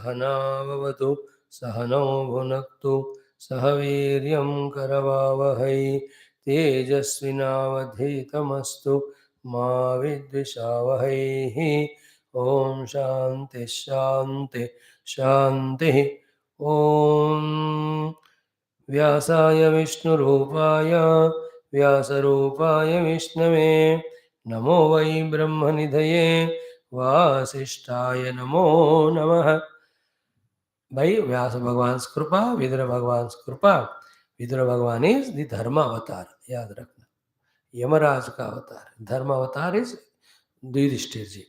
सहनाववतु सहनौ भुनक्तु सह वीर्यं करवावहै तेजस्विनावधीतमस्तु मा विद्विषावहैः। ॐ शान्ति शान्ति शान्तिः। ॐ व्यासाय विष्णुरूपाय व्यासरूपाय विष्णवे नमो वै ब्रह्मनिधये वासिष्ठाय नमो नमः। By Vyasa Bhagwan's Krupa, Vidura Bhagwan's Krupa, Vidura Bhagwan is the Dharma avatar. Yaad rakhna. Yamaraj ka avatar. Dharma avatar is Yudhishthirji.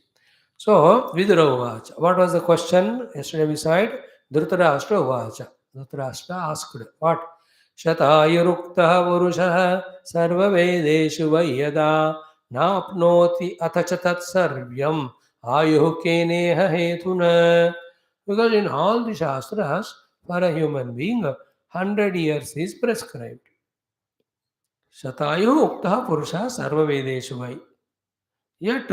So, Vidura Uvacha. What was the question yesterday we said? Dhritarashtra Uvacha. Dhritarashtra asked, what? Shatayuruktaha Purushaha Sarva Vedeshu Vayyada Napnoti Atachatat Sarvyam Ayuhu Keneha Hetuna. Because in all the Shastras, for a human being, 100 years is prescribed. Shatayu Uktaha Purusha Sarva Vedeshu Vai. Yet,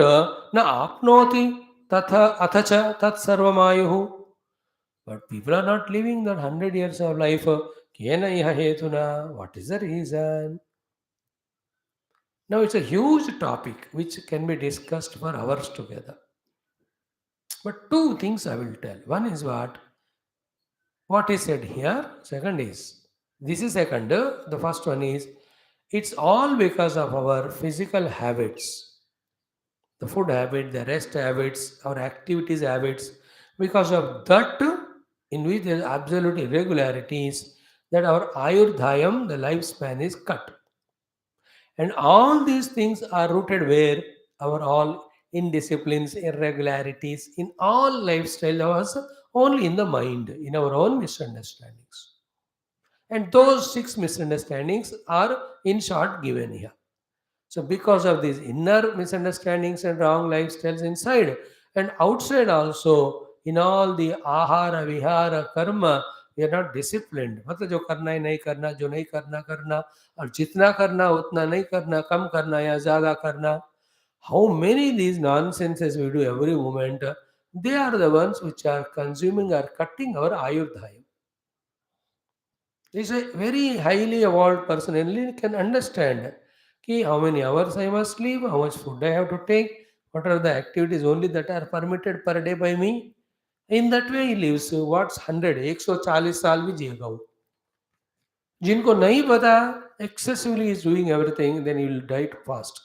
na apnoti tatha athacha tat sarvamayuhu. But people are not living that 100 years of life. Kena iha hetuna. What is the reason? Now it's a huge topic which can be discussed for hours together. But two things I will tell. One is what is said here. Second is, this is second. The first one is, it's all because of our physical habits. The food habit, the rest habits, our activities habits. Because of that, in which there is absolute irregularities, that our ayurdhayam, the lifespan is cut. And all these things are rooted where our all indisciplines, irregularities in all lifestyle was only in the mind, in our own misunderstandings. And those 6 misunderstandings are in short given here. So, because of these inner misunderstandings and wrong lifestyles inside and outside also, in all the ahara, vihara, karma, we are not disciplined. मतलब जो करना है नहीं करना, जो नहीं करना करना, और जितना करना उतना नहीं करना, कम करना या ज़्यादा करना. How many these nonsenses we do every moment, they are the ones which are consuming or cutting our ayurdhaya. This is a very highly evolved person only can understand ki how many hours I must sleep, how much food I have to take, what are the activities only that are permitted per day by me. In that way he lives. What's 100? 140 साल भी जिएगा वो. जिनको नहीं पता, excessively is doing everything, then he will die fast.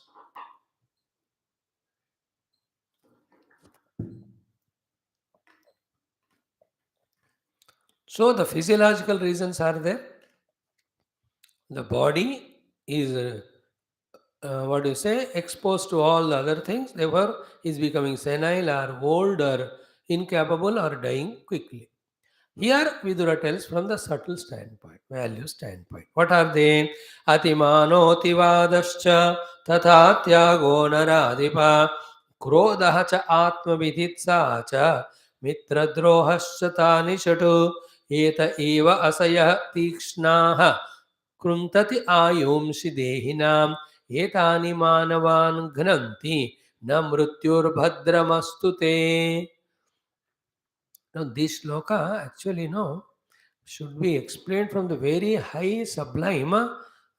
So the physiological reasons are there. The body is what do you say, exposed to all the other things, therefore is becoming senile or old or incapable or dying quickly. Here Vidura tells from the subtle standpoint, value standpoint. What are they? Atimanoti tatha tyago naradipa krodha cha atmaviditsa cha mitradrohascha tani shatu eta eva asayah tikshnaha कृन्तति आयुंसि देहिनाम् एतानि मानवान् घ्नन्ति न मृत्युर्भद्रमस्तु ते. Now this shloka actually should be explained from the very high sublime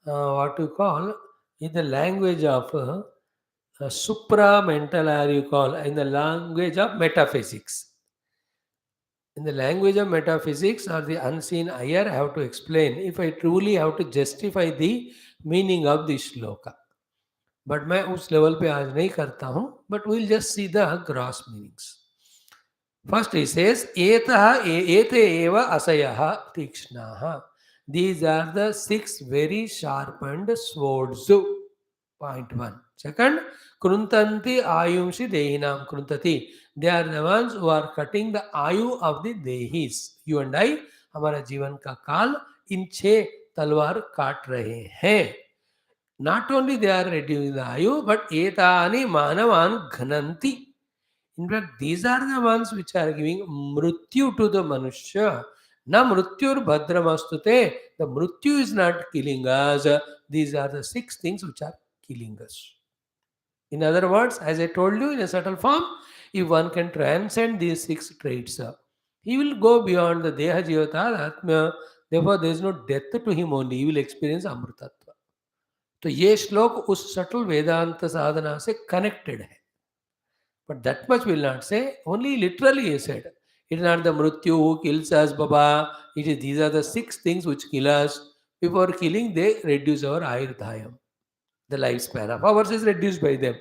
what you call in the language of supra mental, or you call in the language of metaphysics. In the language of metaphysics or the unseen higher, I have to explain if I truly have to justify the meaning of this shloka. But मैं उस level पे आज नहीं करता हूँ. But we'll just see the gross meanings. First he says, Etaha ete eva asayaha tikshnaha. These are the 6 very sharpened swords. Point 1. Second, kruntanti ayumshi dehinam kruntati. They are the ones who are cutting the ayu of the dehis. You and I, हमारा जीवन का काल इन 6 तलवार काट रहे हैं. Not only they are reducing the ayu, but etani manavan ghananti. In fact, these are the ones which are giving mrityu to the manushya. Na mrityur bhadramastute. The mrityu is not killing us. These are the 6 things which are killing us. In other words, as I told you in a subtle form, if one can transcend these 6 traits, He will go beyond the Deha Jivata, Atma. Therefore, there is no death to him only. He will experience Amritatva. तो ये श्लोक उस subtle वेदांत साधना से connected है. But that much will not say. Only literally he said. It is not the mrityu who kills us, Baba. It is these are the six things which kill us. Before killing, they reduce our ayurdhayam. The lifespan of ours is reduced by them.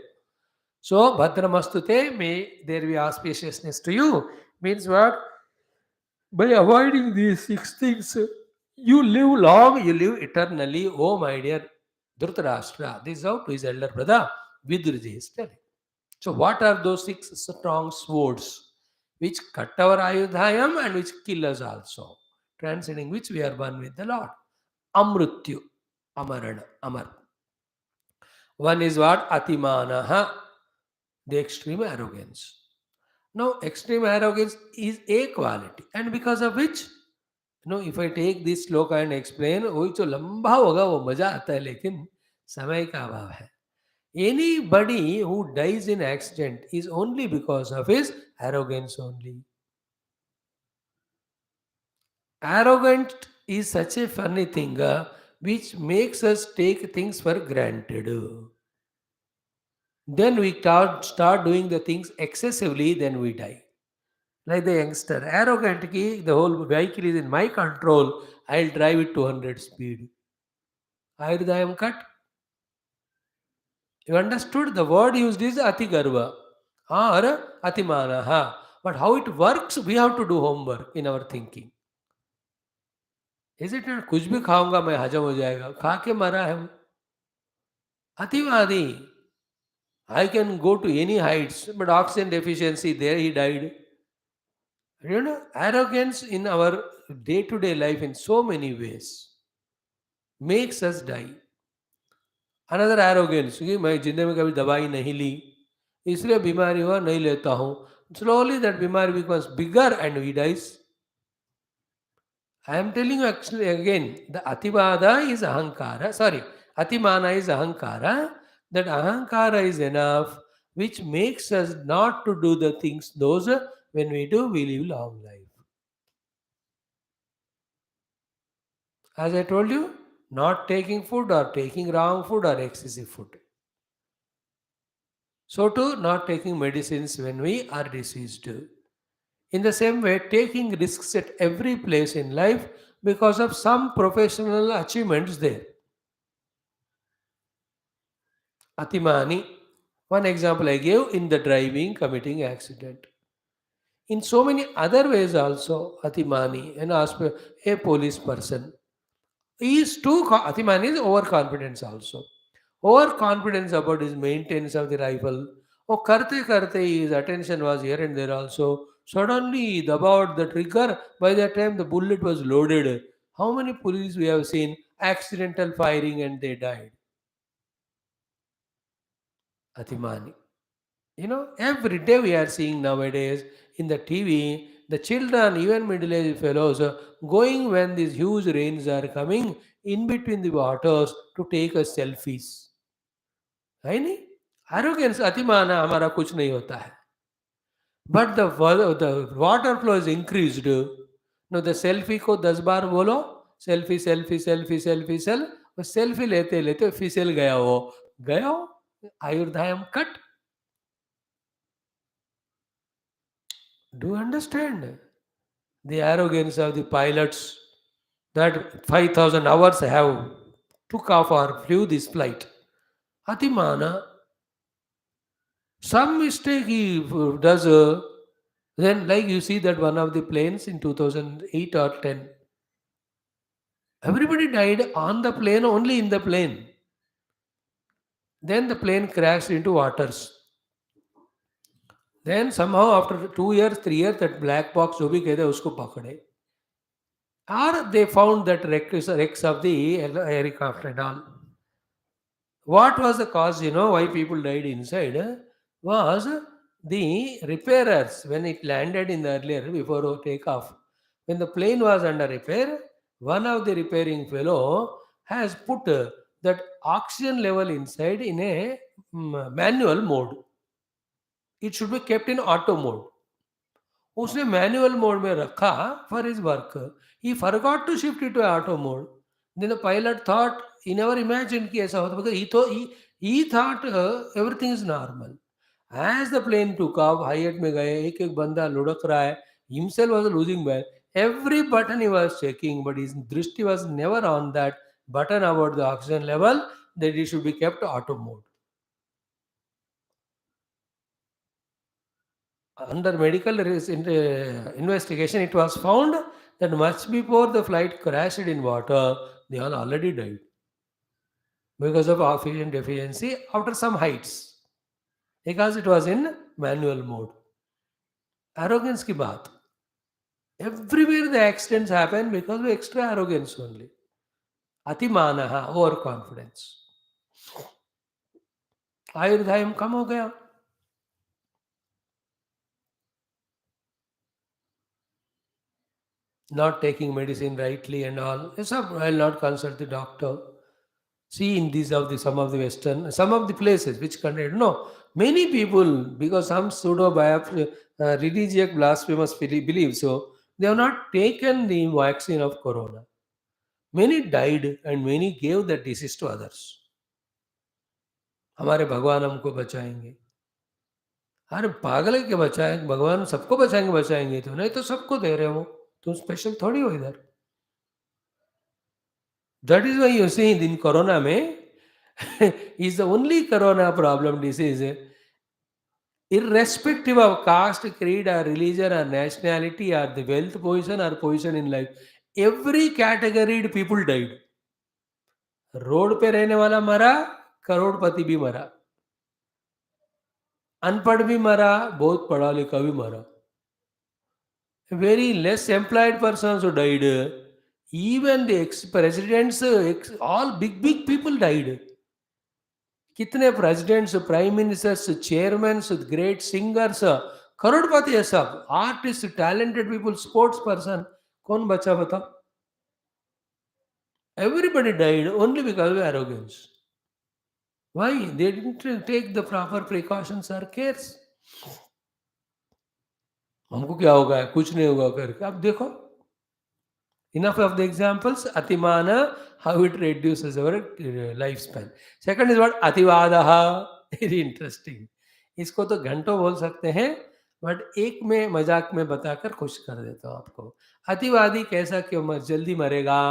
So, Bhadramastute, may there be auspiciousness to you. Means what? By avoiding these six things, you live long, you live eternally. Oh, my dear Dhritarashtra. This is how to his elder brother Vidurji is telling. So, what are those six strong swords which cut our ayudhayam and which kill us also? Transcending which we are one with the Lord. Amrutyu, Amarana, Amar. One is what? Atimanaha, the extreme arrogance. Now, extreme arrogance is a quality, and because of which, if I take this sloka and explain, वो जो लंबा होगा वो मजा आता है, लेकिन समय का अभाव है. Anybody who dies in accident is only because of his arrogance only. Arrogant is such a funny thing which makes us take things for granted. Then we start doing the things excessively, then we die. Like the youngster, arrogant ki, the whole vehicle is in my control, I'll drive it 200 speed. Ayurdhayam cut. You understood? The word used is ati garva or atimanaha. But how it works, we have to do homework in our thinking. Is it not? कुछ भी खाऊंगा मैं हजम हो जाएगा, खा के मरा है वो. अतिवादी. I can go to any heights, but oxygen deficiency, there he died. Arrogance in our day-to-day life in so many ways makes us die. Another arrogance कि मैं जिंदगी में कभी दवाई नहीं ली, इसलिए बीमारी हुआ नहीं लेता हूँ. Slowly that बीमारी becomes bigger and he dies. I am telling you actually again, the ativada is ahankara. Sorry, atimana is ahankara. That ahankara is enough, which makes us not to do the things. Those when we do, we live long life. As I told you, not taking food or taking wrong food or excessive food. So too, not taking medicines when we are diseased. In the same way, taking risks at every place in life because of some professional achievements there. Atimani. One example I gave in the driving, committing accident. In so many other ways also, Atimani, a police person, he is too, Atimani is overconfidence also. Overconfidence about his maintenance of the rifle. Oh, karte, his attention was here and there also. Suddenly, he about the trigger. By the time the bullet was loaded, how many police we have seen accidental firing and they died? Atimani. Every day we are seeing nowadays in the TV, the children, even middle-aged fellows, going when these huge rains are coming in between the waters to take a selfies. है नहीं? Arrogance, अतिमाना हमारा कुछ नहीं होता है. But the water flow is increased. No, the selfie को 10 बार बोलो, selfie, selfie, selfie, selfie, वो selfie लेते लेते फिसल गया हो, आयुर्दायम cut. Do you understand the arrogance of the pilots that 5,000 hours have took off or flew this flight? Atimana, some mistake he does, then like you see that one of the planes in 2008 or 10, everybody died on the plane, only in the plane. Then the plane crashed into waters. Then somehow after 2 years, 3 years, that black box जो भी कहते हैं उसको पकड़े. Or they found that wrecks of the aircraft and all. What was the cause, why people died inside? Was the repairers, when it landed in the earlier, before takeoff, when the plane was under repair, one of the repairing fellow has put that oxygen level inside in a manual mode. It should be kept in auto mode. उसने manual mode में रखा for his work. He forgot to shift it to auto mode. Then the pilot thought, he never imagine कि ऐसा होता, because he thought everything is normal. As the plane took off, height में गए, एक एक बंदा लुढ़क रहा है, himself was losing back. Every button he was checking, but his दृष्टि was never on that button about the oxygen level, that it should be kept auto mode. Under medical investigation, it was found that much before the flight crashed in water, they all already died because of oxygen deficiency after some heights, because it was in manual mode. Arrogance की बात. Everywhere the accidents happen because of extra arrogance only. अतिमानः, over confidence. आयुर्दायम कम हो गया. Not taking medicine rightly and all. Yes, sir, I'll not consult the doctor. See, in these of the some of the Western, some of the places which contain, no, many people, because some pseudo biopsy, religious blasphemous believe so, they have not taken the vaccine of corona. Many died and many gave that disease to others. हमारे भगवान हमको बचाएंगे. अरे पागल है, क्या बचाए भगवान? सबको बचाएंगे, बचाएंगे तो नहीं तो सबको दे रहे हो, तुम स्पेशल थोड़ी हो इधर. That is why you see in corona mein is the only corona problem disease, irrespective of caste, creed, or religion, or nationality, or the wealth position or position in life. Every categoried people died. Road पे रहने वाला मरा, करोड़पति भी मरा, अनपढ़ भी मरा, बहुत पढ़ा लिखा भी मरा. Very less employed persons who died. Even the ex-presidents, all big people died. कितने presidents, prime ministers, chairman, great singers, करोड़पति है सब, artist, talented people, sports person, कौन बचा बताओ? Everybody died only because of arrogance. Why? They didn't take the proper precautions और cares. हमको क्या होगा, कुछ नहीं होगा करके. अब देखो, enough of the examples. Atimana, how it reduces our lifespan. Second is what? Ativadaha. Very interesting. इसको तो घंटों बोल सकते हैं, बट एक में मजाक में बताकर खुश कर देता हूँ आपको. अतिवादी कैसा, क्यों जल्दी मरेगा,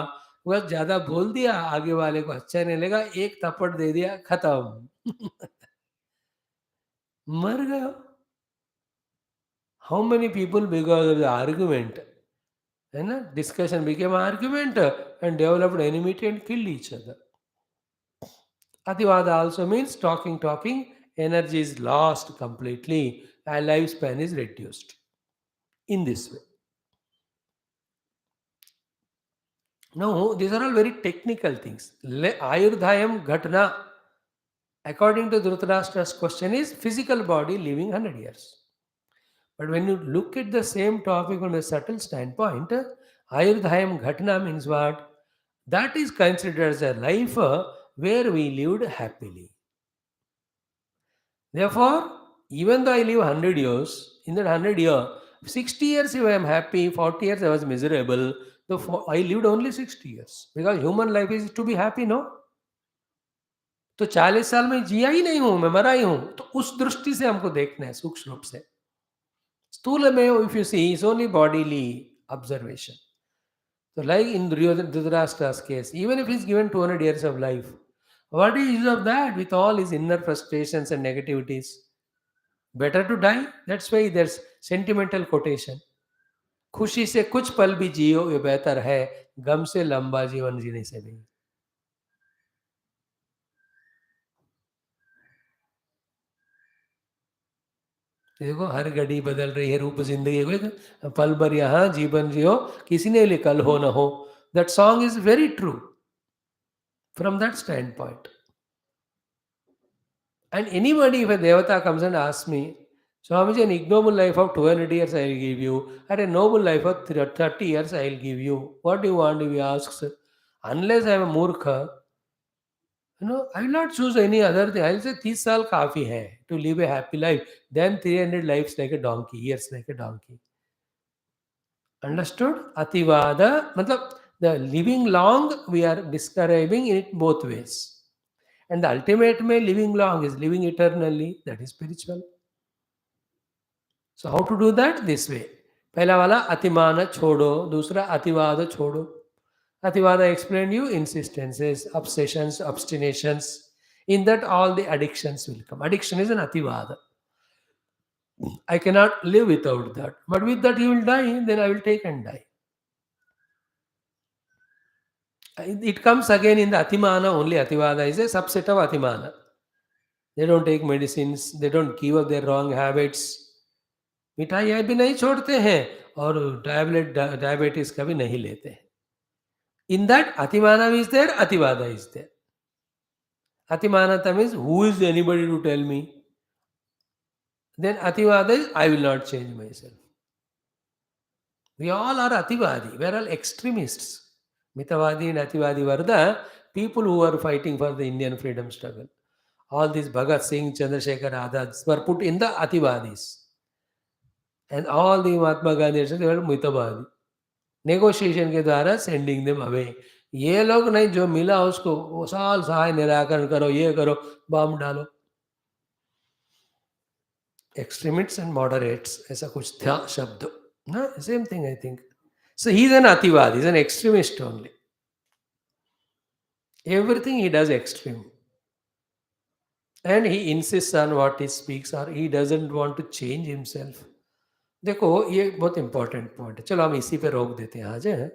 वह ज्यादा बोल दिया, आगे वाले को अच्छा नहीं लगा, एक थप्पड़ दे दिया, खत्म. मर गया. How many people because of the argument, है ना, discussion became an argument and developed enmity and killed each other. Ativada also means talking, energy is lost completely and lifespan is reduced in this way. Now, these are all very technical things. Ayurdhayam Ghatna, according to Dhritarashtra's question, is physical body living 100 years. But when you look at the same topic from a subtle standpoint, Ayurdhayam Ghatna means what? That is considered as a life where we lived happily. Therefore, even though I live 100 years, in that 100 years, 60 years if I am happy, 40 years I was miserable, so I lived only 60 years. Because human life is to be happy, no? तो 40 साल में जिया ही नहीं हूं, मैं मरा ही हूं. तो उस दृष्टि से हमको देखना है सूक्ष्म रूप से. स्थूल में if you see is only bodily observation. So, like in Dhritarashtra's case, even if he's given 200 years of life, what is use of that with all his inner frustrations and negativities? Better to die. That's why there's sentimental quotation. खुशी से कुछ पल भी जियो, ये बेहतर है गम से लंबा जीवन जीने से भी. देखो, हर घड़ी बदल रही है रूप जिंदगी को, पल भर यहाँ जीवन जियो, किसी ने लिए कल हो न हो. That song is very true from that stand point. And anybody, if a devata comes and asks me, Swamiji, an ignoble life of 200 years I will give you, and a noble life of 30 years I will give you. What do you want if he asks? Unless I am a murkha, I will not choose any other thing. I will say 30 saal kafi hai to live a happy life. Then 300 lives like a donkey, years like a donkey. Understood? Ativada, matlab, the living long, we are describing it both ways. And the ultimate may living long is living eternally, that is spiritual. So how to do that? This way. पहला वाला अतिमान छोड़ो, दूसरा अतिवाद छोड़ो. Ativada explained you insistences, obsessions, obstinations. In that, all the addictions will come. Addiction is an ativada. I cannot live without that. But with that, you will die, then I will take and die. It comes again in the atimana only. Ativada is a subset of atimana. They don't take medicines, they don't give up their wrong habits. मिठाई भी नहीं छोड़ते हैं और tablet diabetes का भी नहीं लेते हैं. In that, atimana is there, ativada is there. Atimanata means, who is anybody to tell me? Then ativada is, I will not change myself. We all are ativadi. We are all extremists. Mitavadi and ativadi were the people who were fighting for the Indian freedom struggle. All these Bhagat Singh, Chandrasekhar Azads were put in the ativadis. And all the Mahatma Gandhi, they were mitavadi. Negotiation के द्वारा sending them away. ये लोग नहीं, जो मिला उसको वो साल सहाय निराकरण करो, ये करो, बम डालो. एक्सट्रीमिट्स एंड मॉडरेट्स, ऐसा कुछ था शब्द ना, same thing I think. So he is an अतिवादी, is an extremist only. Everything he does extreme and he insists on what he speaks, or he doesn't want to change himself. देखो ये बहुत important point है. चलो हम इसी पे रोक देते हैं आज, है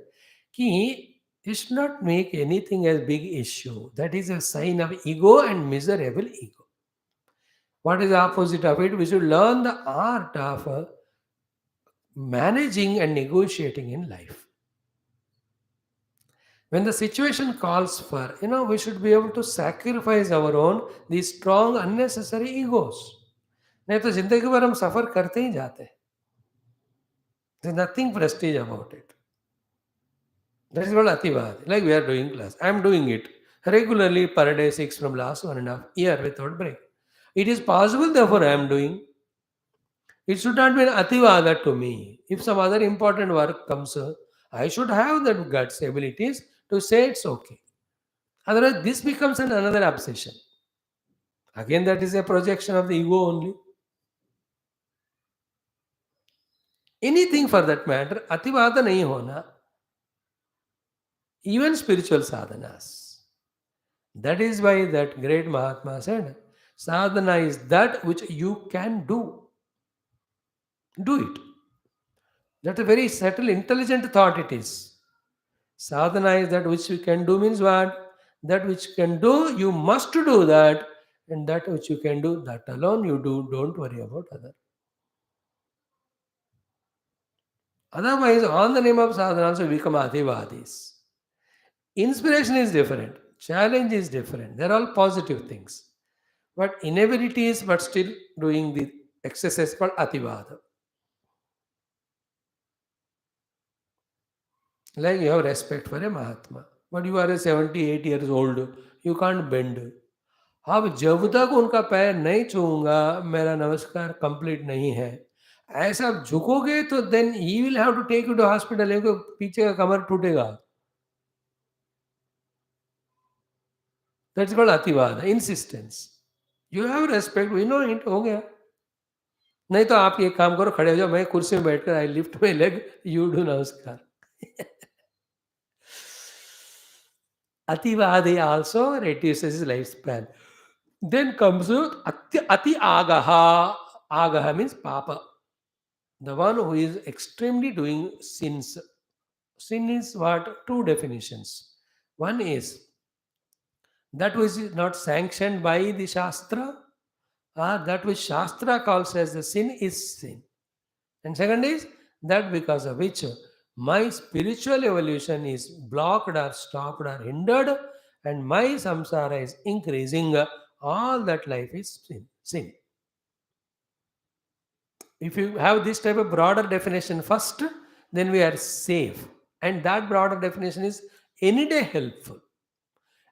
कि you should not make anything as big issue. That is a sign of ego and miserable ego. What is the opposite of it? We should learn the art of managing and negotiating in life. When the situation calls for, we should be able to sacrifice our own these strong unnecessary egos. नहीं तो जिंदगी भर हम सफर करते ही जाते हैं. There's nothing prestige about it. That is what Ativadi. Like we are doing class. I am doing it regularly per day, 6 from last 1.5 year without break. It is possible, therefore I am doing. It should not be an Ativada to me. If some other important work comes, I should have that guts, abilities to say it's okay. Otherwise, this becomes another obsession. Again, that is a projection of the ego only. Anything for that matter, Ativada nahi hona. Even spiritual sadhanas. That is why that great Mahatma said, sadhana is that which you can do. Do it. That's a very subtle, intelligent thought it is. Sadhana is that which you can do means what? That which you can do, you must do that. And that which you can do, that alone you do. Don't worry about other. Otherwise, on the name of sadhana also we become ativadis. Inspiration is different. Challenge is different. They're all positive things. But inabilities, but still doing the exercise called ativada. Like you have respect for a Mahatma. But you are a 78 years old. You can't bend. अब जब तक उनका पैर नहीं छूऊंगा, मेरा नमस्कार complete नहीं है. ऐसा आप झुकोगे तो then he will have to take you to hospital. पीछे का कमर टूटेगा. दैट्स कॉल्ड अतिवाद, insistence. You have respect, we know it, हो गया. नहीं तो आप ये काम करो, खड़े हो जाओ, मैं कुर्सी में बैठकर I lift my leg, you do नमस्कार. Ativadi also reduces his lifespan. Then comes Ati Agaha. Agaha means Papa. The one who is extremely doing sins. Sin is what? Two definitions. One is that which is not sanctioned by the Shastra, or that which Shastra calls as the sin is sin. And second is that because of which my spiritual evolution is blocked or stopped or hindered, and my samsara is increasing. All that life is sin. If you have this type of broader definition first, then we are safe. And that broader definition is any day helpful.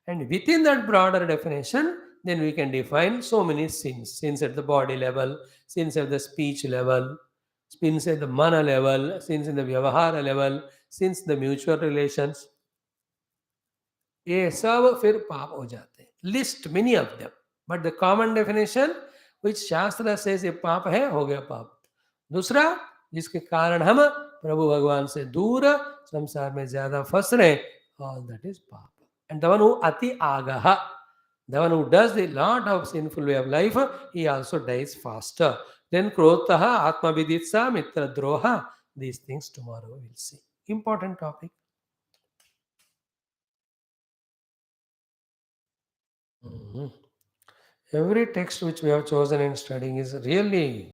And within that broader definition, then we can define so many sins. Sins at the body level, sins at the speech level, since at the mana level, since in the vyavahara level, since the mutual relations, ये सब फिर पाप हो जाते हैं. List many of them, but the common definition which शास्त्र से ये पाप है, हो गया पाप. दूसरा, जिसके कारण हम प्रभु भगवान से दूर संसार में ज्यादा फंस रहे, ऑल दैट इज पाप. एंड द वन हु अति आगह, the one who does a lot of sinful way of life, he also dies faster. Then krotah, atmaviditsa, mitra droha. These things tomorrow we'll see. Important topic. Mhm. Every text which we have chosen in studying is really